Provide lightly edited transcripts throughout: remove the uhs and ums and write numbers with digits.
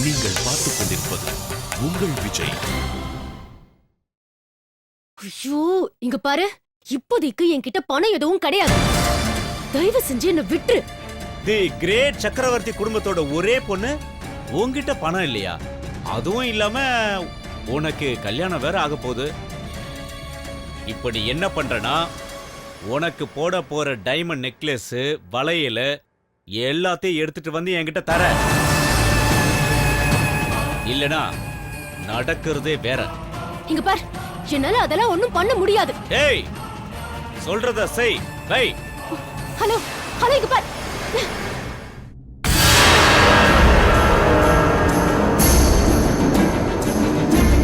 நீங்கள் பார்த்துக் கொண்டிருப்பது உங்கள் விஜய். ஐயோ, இங்க பாரு, இப்போதைக்கு என்கிட்ட பணம் எதுவும் கிடையாது. தயவு செஞ்சு என்ன விட்டுரு. தி கிரேட் சக்கரவர்த்தி குடும்பத்தோட ஒரே பொண்ணு, உன்கிட்ட பணம் இல்லையா? அதுவும் இல்லாம உனக்கு கல்யாணம் வேற ஆக போகுது. இப்படி என்ன பண்றனா, உனக்கு போட போற டைமண்ட் நெக்லஸ், வளையல் எல்லாத்தையும் எடுத்துட்டு வந்து என்கிட்ட தர. இல்லனா நடக்கிறதே வேற. இங்க பாரு, என்னால அதெல்லாம் ஒண்ணும் பண்ண முடியாது. ஏய், சொல்றத செய். பை. ஹலோ ஹலோ, இங்க பாரு.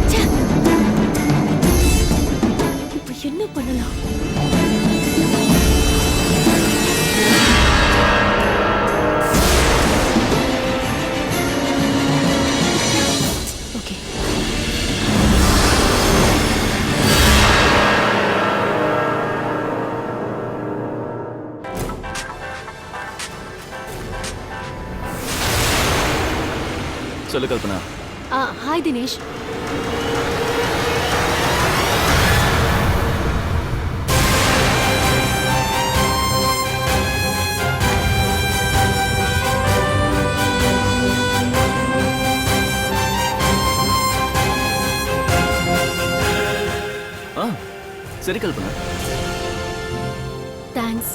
ச்சே. இப்ப என்ன பண்ணலாம்? ஓகே. சொல்லு கல்பனா. ஹாய் தினேஷ். சரி Kalpana. Thanks.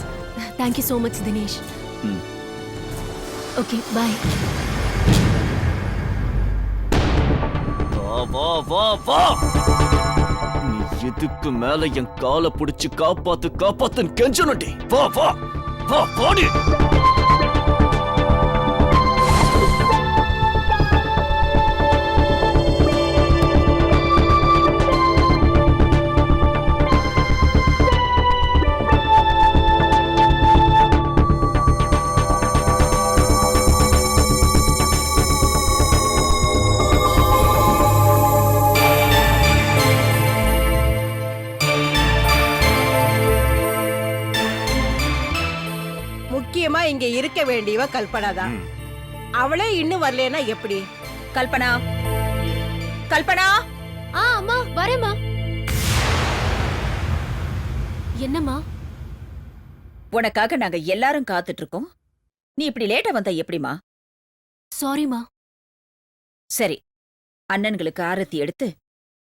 Thank you so much Dinesh. Okay, bye. வா வா வா. நீ எதுக்கு மேல என் காலை புடிச்சு காப்பாத்துன்னு கெஞ்சணும்டி. வா வா வா போடி. முக்கியமா இங்க இருக்க வேண்டியவ கல்பனா தான். அவளே இன்னும் வரலனா எப்படி? கல்பனா, கல்பனா. அம்மா வரேம்மா. என்னம்மா? உனக்காக நாங்க எல்லாரும் காத்துட்டு இருக்கோம். நீ இப்படி லேட்டா வந்தா எப்படிமா? சாரிம்மா. சரி, அண்ணன்களுக்கு ஆரத்தி எடுத்து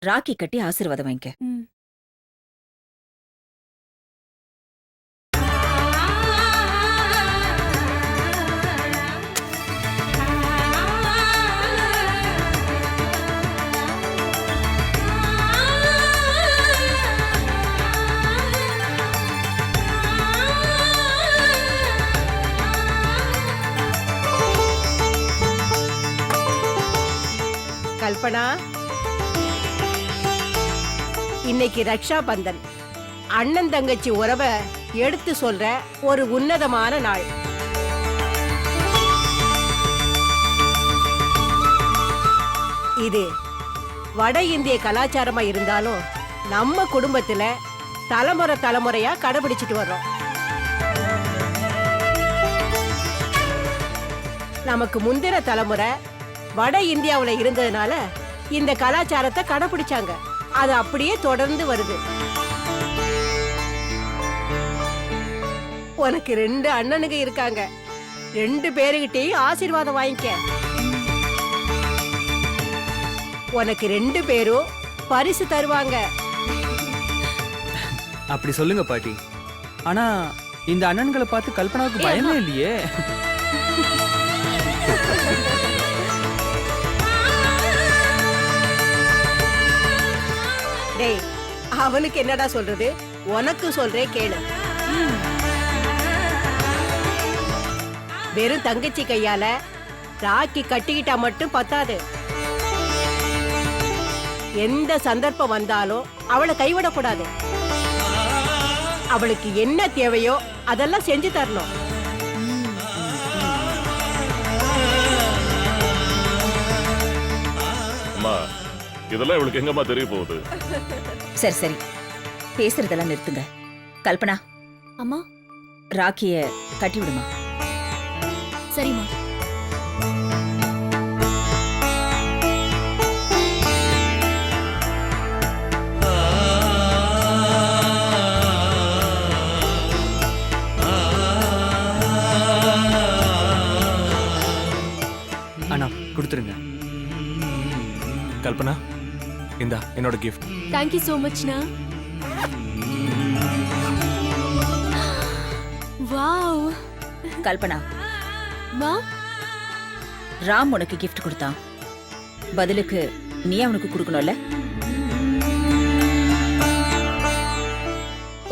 ராக்கி கட்டி ஆசீர்வாதம் வாங்கிக்க. கல்பனா, இன்னைக்கு ரக்ஷா பந்தன், அண்ணன் தங்கச்சி உறவை எடுத்து சொல்ற ஒரு உன்னதமான நாள். இது வட இந்திய கலாச்சாரமா இருந்தாலும் நம்ம குடும்பத்துல தலைமுறையா கடைபிடிச்சிட்டு வர்றோம். நமக்கு முந்தின தலைமுறை வட இந்தியாவுல இருந்ததுனால இந்த கலாச்சாரத்தை கடைபிடிச்சாங்க. அது அப்படியே தொடர்ந்து வருது. உனக்கு 2 அண்ணனுங்க இருக்காங்க. 2 பேருகிட்டையும் ஆசீர்வாதம் வாங்கிக்க. உனக்கு 2 பேரும் பரிசு தருவாங்க. அப்படி சொல்லுங்க பாட்டி. ஆனா இந்த அண்ணன்களை பார்த்து கல்பனாவுக்கு பயமே இல்லையே. டேய், அவனுக்கு என்னடா சொல்றது? உனக்கு சொல்றேன் கேளு. வெறும் தங்கச்சி கையால ராக்கி கட்டிக்கிட்டா மட்டும் பத்தாது. எந்த சந்தர்ப்பம் வந்தாலும் அவளை கைவிடக்கூடாது. அவளுக்கு என்ன தேவையோ அதெல்லாம் செஞ்சு தரணும். அம்மா, இதெல்லாம் இவளுக்கு எங்கம்மா தெரிய போகுது? சரி சரி, பேசுறதெல்லாம் நிறுத்துங்க. கல்பனா, அம்மா ராக்கிய கட்டி விடுமா. சரிம்மா. அண்ணா கொடுத்துருங்க. கல்பனா, இந்தா என்னோட கிஃப்ட். தேங்க்யூ சோ மச்னா. வாவ். கல்பனா, மா, ராம் உனக்கு கிஃப்ட் கொடுத்தான். பதிலுக்கு நீ அவனுக்கு கொடுக்கணும்ல?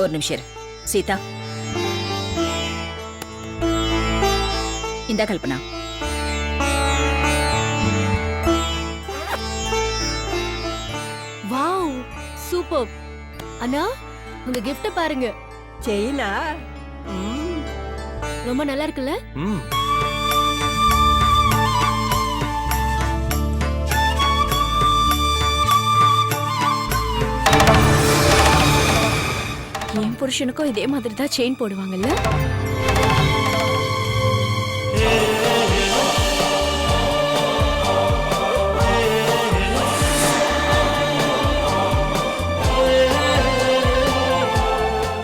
ஒரு நிமிஷம் இரு. சீதா, இந்த கல்பனா. Wow, super. அண்ணா, உங்க gift பாருங்க. செயினா? ரொம்ப நல்லா இருக்குல்ல? ம். என் புருஷனுக்கும் இதே மாதிரி தான் செயின் போடுவாங்கல்ல?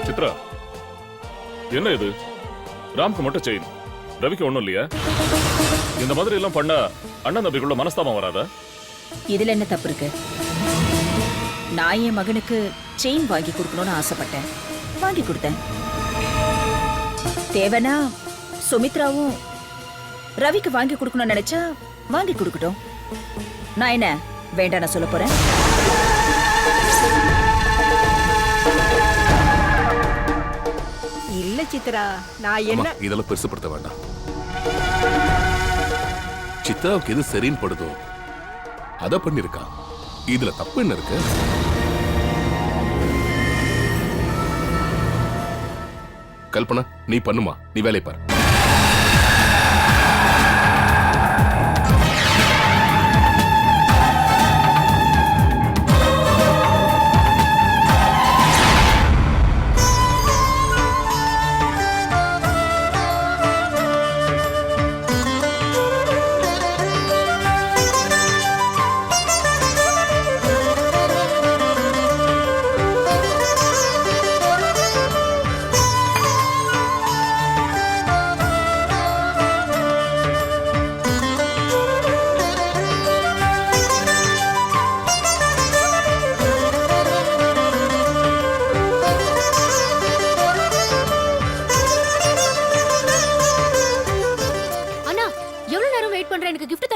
சித்ரா, என்ன இது? ராம்க்கு மட்டும் செயின், ரவிக்கு ஒண்ணும் இல்லையா? இந்த மாதிரி எல்லாம் பண்ணா அண்ணன் தம்பிக்குள்ள மனஸ்தாபம் வராதா? இதுல என்ன தப்பு இருக்கு? நான் என் மகனுக்கு செயின் வாங்கி கொடுக்கணும்னு ஆசைப்பட்டேன், வாங்கி கொடுத்தேன். தேவனா சுமித்ராவும் ரவிக்கு வாங்கி கொடுக்கணும்னு நினைச்சா வாங்கி கொடுக்கட்டும். நான் என்ன வேண்டாம் நான் சொல்ல போறேன்? இல்ல சித்ரா, நான் என்ன இதெல்லாம் பெருசுப்படுத்த வேண்டாம். சித்ராவுக்கு எது சரின்னு படுதோ அத பண்ணிருக்கா. இதுல தப்பு என்ன இருக்கு? கல்பனா, நீ பண்ணுமா, நீ வேலை பாரு.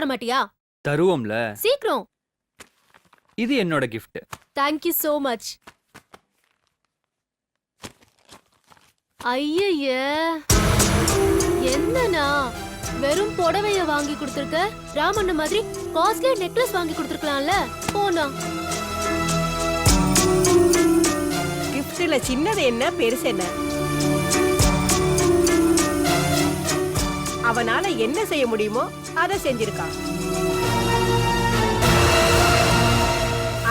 மாட்டியா? தருவோம்ல. சீக்கிரம். இது என்னோட gift. Thank you so much. ஐயையே, என்னண்ணா வெறும் புடவைய வாங்கி கொடுத்திருக்க? ராமண்ண மாதிரி காஸ்ட்லி நெக்லஸ் வாங்கி கொடுத்திருக்கலாம்ல. போனா கிஃப்ட்ல சின்னது என்ன பெருசு என்ன? அவனால என்ன செய்ய முடியுமோ அதை செஞ்சிருக்கான்.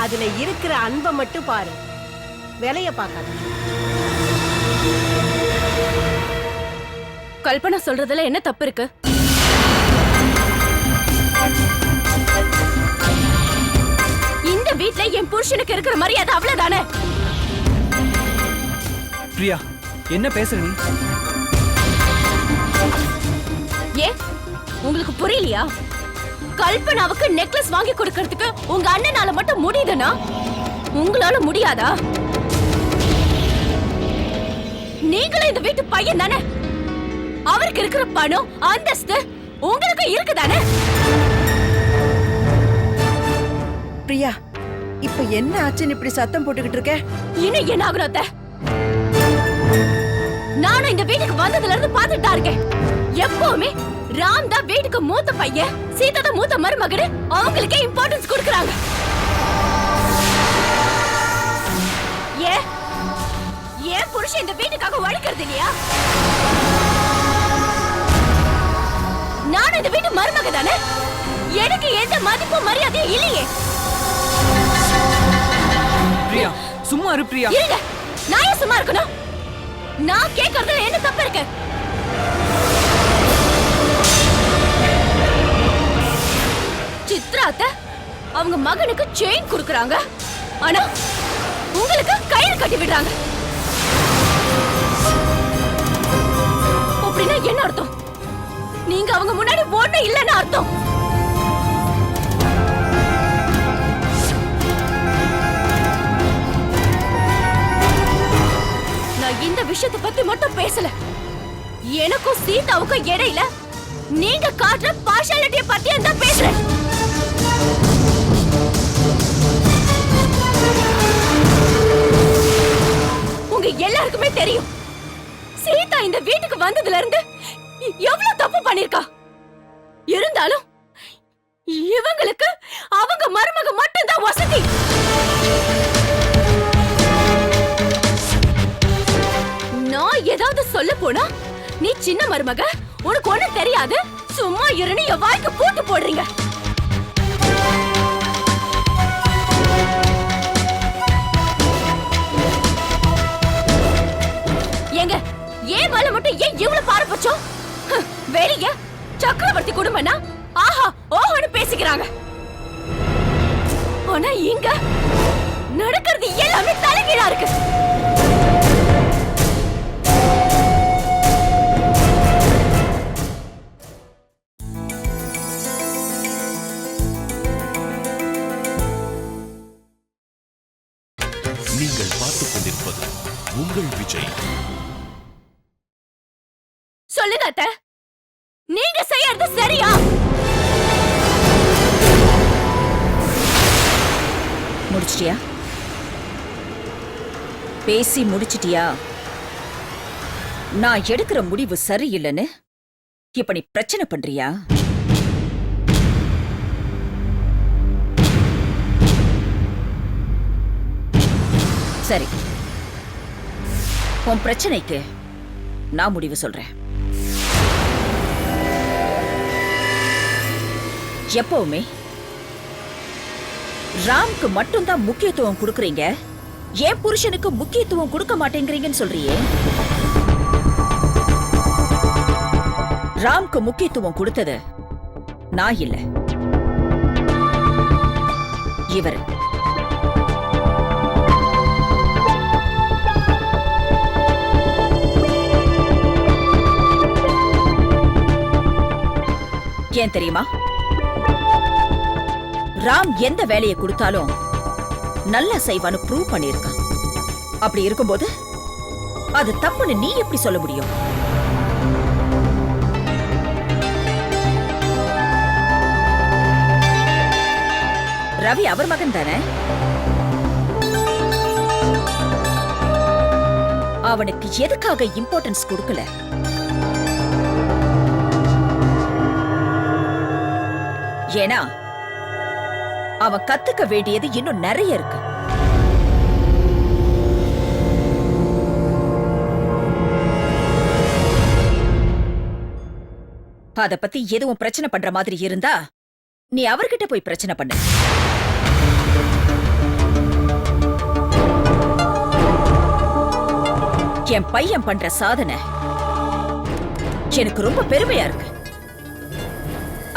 அதுல இருக்கிற அன்பை மட்டும் பாரு, விலைய பார்க்காத. கல்பனா சொல்றதுல என்ன தப்பு இருக்கு? இந்த வீட்ல என் புருஷனுக்கு இருக்கிற மரியாதை அவ்வளவுதானே? பிரியா, என்ன பேசுற நீ? ஏ, உங்களுக்கு புரியலையா? கல்பனாவுக்கு நெக்லஸ் வாங்கி கொடுக்கிறதுக்கு உங்க அண்ணனால மட்டும் முடியுதுன்னா உங்களால முடியாதா? நீங்களும் இந்த வீட்டு பையன் தானே. அவருக்கு இருக்கிற பணம் அந்தஸ்து உங்களுக்கு இருக்குதானே? பிரியா, இப்ப என்ன ஆச்சுன்னு இப்படி சத்தம் போட்டுக்கிட்டு இருக்க? இன்னும் என்ன ஆகணும் அத்தை? நானும் இந்த வீட்டுக்கு வந்ததுல இருந்து பாத்துட்டு தான் இருக்கேன். எப்பவுமே ராம் தான் வீட்டுக்கு மூத்த பையன், சீதா தான் மூத்த மருமகன். அவங்களுக்கே இம்பார்ட்டன்ஸ் கொடுக்கறாங்க. ஏன் புருஷன் இந்த வீட்டுக்காக உழைக்கிறது இல்லையா? நானும் இந்த வீட்டு மருமக தானே. எனக்கு எந்த மதிப்பும் மரியாதையும் இல்லையே. பிரியா, சும்மா இரு பிரியா. இருங்க, நான் ஏன் சும்மா இருக்கணும்? நான் கேட்கறதுல என்ன தப்பு இருக்கு? சித்ராத்த அவங்க மகனுக்கு செயின் கொடுக்கறாங்க, ஆனா உங்களுக்கு கயிறு கட்டி விடுறாங்க. அப்படின்னா என்ன அர்த்தம்? நீங்க அவங்க முன்னாடி ஓட இல்லன்னு அர்த்தம். மட்டும் பேசல, எனக்கும் சீதாவுக்கும் இடையில நீங்க காட்டுற பார்ஷாலிட்டிய பத்தி தான் பேசுறேன். உங்க எல்லாருக்குமே தெரியும் சீதா இந்த வீட்டுக்கு வந்ததுல இருந்து எவ்வளவு தப்பு பண்ணிருக்கா. இருந்தாலும் இவங்களுக்கு அவங்க மருமக மட்டும்தான் வசதி. நான் ஏதாவது சொல்ல போனா நீ சின்ன மருமக, உனக்கு ஒண்ணு தெரியாது, சும்மா இருன்னு என் வாய்க்கு போட்டு போடுறீங்க. ஏங்க ஏன் மேல மட்டும் ஏன் இவ்வளவு பாரபட்சம்? வெளிய சக்கரவர்த்தி குடும்பம்னா ஆஹா ஓஹோன்னு பேசிக்கிறாங்க. ஆனா இங்க நடக்கிறது எல்லாமே தலைகீழா இருக்கு. நீங்கள் பார்த்துக் கொண்டிருப்பது உங்கள் விஜய். சொல்லுங்க அத்தை, நீங்க செய்யறது சரியா? முடிச்சிட்டியா? பேசி முடிச்சிட்டியா? நான் எடுக்கிற முடிவு சரியில்லைன்னு இப்ப நீ பிரச்சனை பண்றியா? சரி, உன் பிரச்சனைக்கு நான் முடிவு சொல்றேன். எப்பவுமே ராம்க்கு மட்டும்தான் முக்கியத்துவம் கொடுக்கறீங்க, ஏன் புருஷனுக்கு முக்கியத்துவம் கொடுக்க மாட்டேங்கிறீங்கன்னு சொல்றியே. ராம்க்கு முக்கியத்துவம் கொடுத்தது நான் இல்ல, இவரு. ஏன் தெரியுமா? ராம் எந்த வேலையை கொடுத்தாலும் நல்லா செய்வான்னு ப்ரூவ் பண்ணிருக்கான். அப்படி இருக்கும்போது அது தப்புன்னு நீ எப்படி சொல்ல முடியும்? ரவி அவர் மகன் தானே? அவனுக்கு எதுக்காக இம்பார்ட்டன்ஸ் கொடுக்கல? ஏன்னா அவன் கத்துக்க வேண்டியது இன்னும் நிறைய இருக்கு. அத பத்தி எதுவும் பிரச்சனை பண்ற மாதிரி இருந்தா நீ அவர்கிட்ட போய் பிரச்சனை பண்ணு. என் பையன் பண்ற சாதனை எனக்கு ரொம்ப பெருமையா இருக்கு.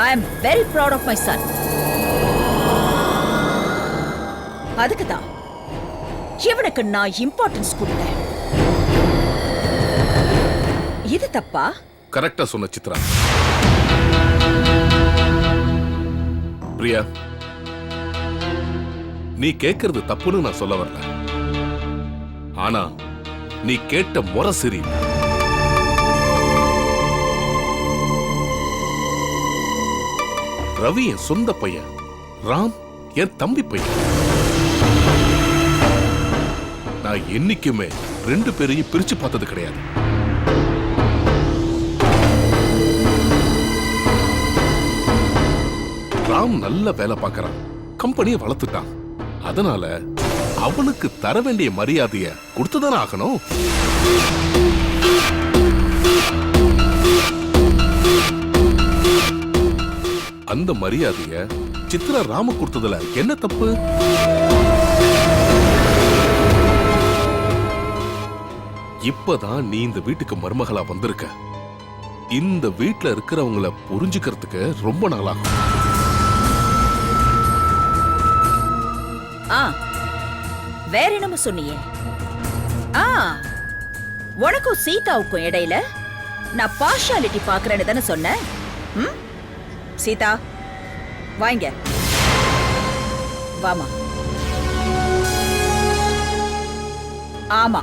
I am very proud of my son. அதுக்குதான் இவனுக்கு நான் இம்பார்ட்டன்ஸ் கொடுத்தேன். இது தப்பா? கரெக்டா சொன்ன சித்ரா. பிரியா, நீ கேட்கறது தப்புன்னு நான் சொல்ல வரல. ஆனா நீ கேட்ட முறை சரி. ரவி என் சொந்த பையன், ராம் என் தம்பி பையன். நான் என்னைக்குமே ரெண்டு பேரையும் பிரிச்சு பார்த்தது கிடையாது. ராம் நல்ல வேலை பார்க்கறான், கம்பெனியை வளர்த்துட்டான். அதனால அவனுக்கு தர வேண்டிய மரியாதைய கொடுத்துதானே ஆகணும். அந்த மரியாதைய சித்ரா ராம கொடுத்ததுல என்ன தப்பு? இப்பதான் நீ இந்த வீட்டுக்கு மருமகளா வந்திருக்க. இந்த வீட்டுல இருக்கிறவங்கள புரிஞ்சுக்கிறதுக்கு ரொம்ப நாளாகும். வேற என்னமோ சொன்னியே? உனக்கும் சீதாவுக்கும் இடையில நான் பார்ஷாலிட்டி பாக்குறேன்னு தானே சொன்னேன். சீதா வாங்க, வாமா. ஆமா,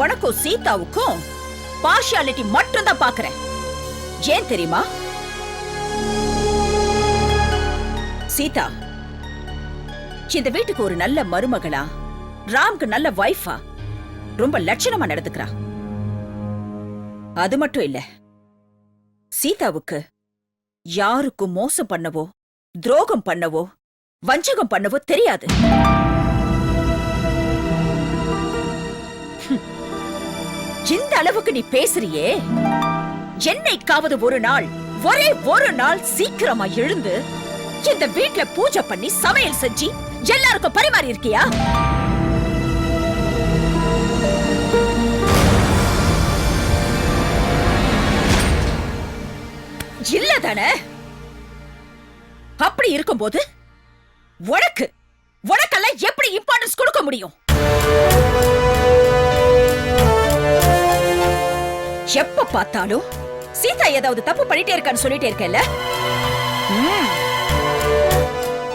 உனக்கும் சீதாவுக்கும் பார்ஷியாலிட்டி மட்டும் தான் பாக்குறேன். ஏன் தெரியுமா? சீதா இந்த வீட்டுக்கு ஒரு நல்ல மருமகளா, ராம்க்கு நல்ல வைஃபா ரொம்ப லட்சணமா நடந்துக்கிறா. அது மட்டும் இல்ல, சீதாவுக்கு யாருக்கும் மோசம் பண்ணவோ, துரோகம் பண்ணவோ, வஞ்சகம் பண்ணவோ தெரியாது. இந்த அளவுக்கு நீ பேசுறியே, என்னைக்காவது ஒரு நாள், ஒரே ஒரு நாள் சீக்கிரமா எழுந்து இந்த வீட்ல பூஜை பண்ணி சமையல் செஞ்சு எல்லாருக்கும் பரிமாறி இருக்கியா? இல்லதானே? அப்படி இருக்கும்போது உனக்கெல்லாம் எப்படி இம்பார்ட்டன்ஸ் கொடுக்க முடியும்? எப்ப பார்த்தாலும் சீதா ஏதாவது தப்பு பண்ணிட்டே இருக்கான்னு சொல்லிட்டே இருக்கல.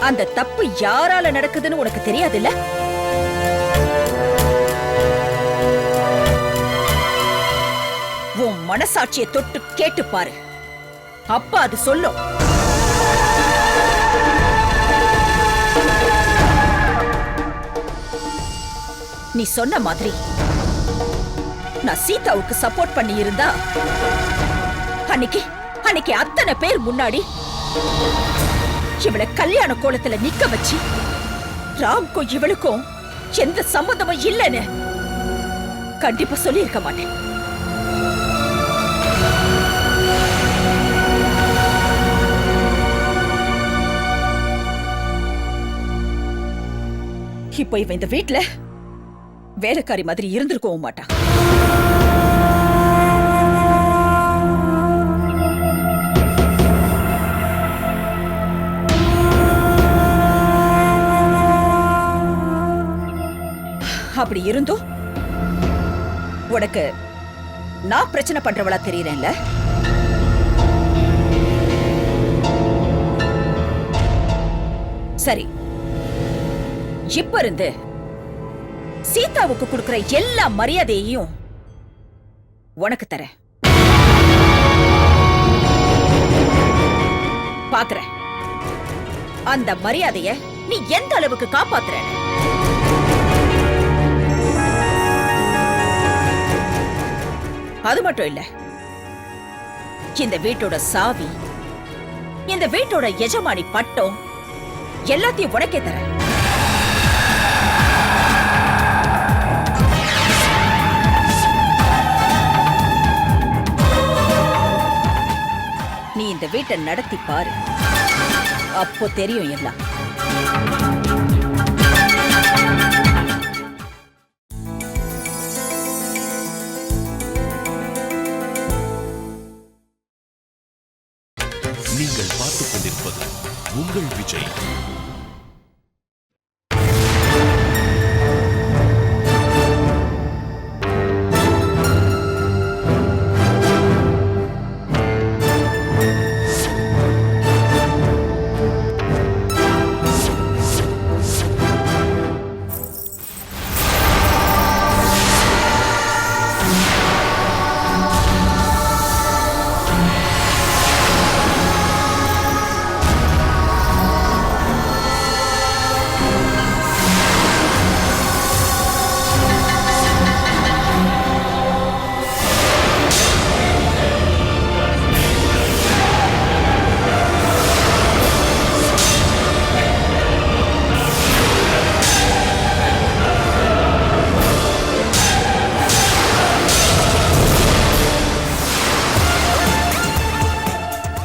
அந்த தப்பு யாரால நடக்குதுன்னு உனக்கு தெரியாதுல்ல? உன் மனசாட்சியை தொட்டு கேட்டு பாரு, அப்ப அது சொல்லும். நீ சொன்ன மாதிரி நான் சீதாவுக்கு சப்போர்ட் பண்ணி இருந்தா அன்னைக்கு அத்தனை பேர் முன்னாடி இவளை கல்யாண கோலத்துல நிக்க வச்சு ராம்க்கும் இவளுக்கும் எந்த சம்பந்தமும் இல்லைன்னு கண்டிப்பா சொல்லியிருக்க மாட்டேன். இப்ப இவ இந்த வீட்ல வேலைக்காரி மாதிரி இருந்திருக்கவும் மாட்டா. அப்படி இருந்தும் உனக்கு நான் பிரச்சனை பண்றவளா தெரியறேன்ல? சரி, இப்ப இருந்து சீதாவுக்கு கொடுக்கிற எல்லா மரியாதையையும் உனக்கு தரேன். பாக்குறேன் அந்த மரியாதைய நீ எந்த அளவுக்கு காப்பாத்துறேன்னு. அது மட்டும் இல்ல, இந்த வீட்டோட சாவி, இந்த வீட்டோட எஜமானி பட்டம் எல்லாத்தையும் உனக்கே தரேன். நீ இந்த வீட்டை நடத்தி பாரு, அப்போ தெரியும் எல்லாம். நீங்கள் பார்த்துக் கொண்டிருப்பது உங்கள் விஜய்.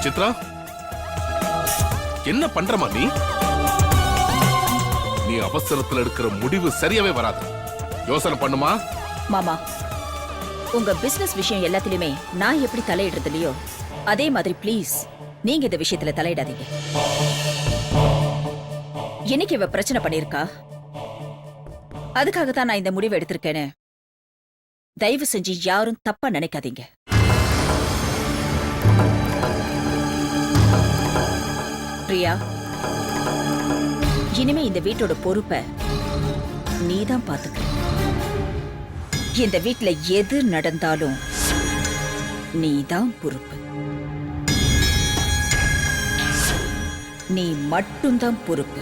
சித்ரா, என்ன பண்றமா நீ? நீ அவசரத்துல எடுக்கிற முடிவு சரியாவே வராது. யோசனை பண்ணுமா. மாமா, உங்க பிசினஸ் விஷயம் எல்லாத்திலுமே நான் எப்படி தலையிடுறது இல்லையோ அதே மாதிரி ப்ளீஸ் நீங்க இந்த விஷயத்துல தலையிடாதீங்க. இன்னைக்கு இவ பிரச்சனை பண்ணிருக்கா, அதுக்காக தான் நான் இந்த முடிவை எடுத்திருக்கேன்னு தயவு செஞ்சு யாரும் தப்பா நினைக்காதீங்க. பிரியா, இனிமே இந்த வீட்டோட பொறுப்பை நீதான் பாத்துக்க. இந்த வீட்ல எது நடந்தாலும் நீதான் பொறுப்பு. நீ மட்டும்தான் பொறுப்பு.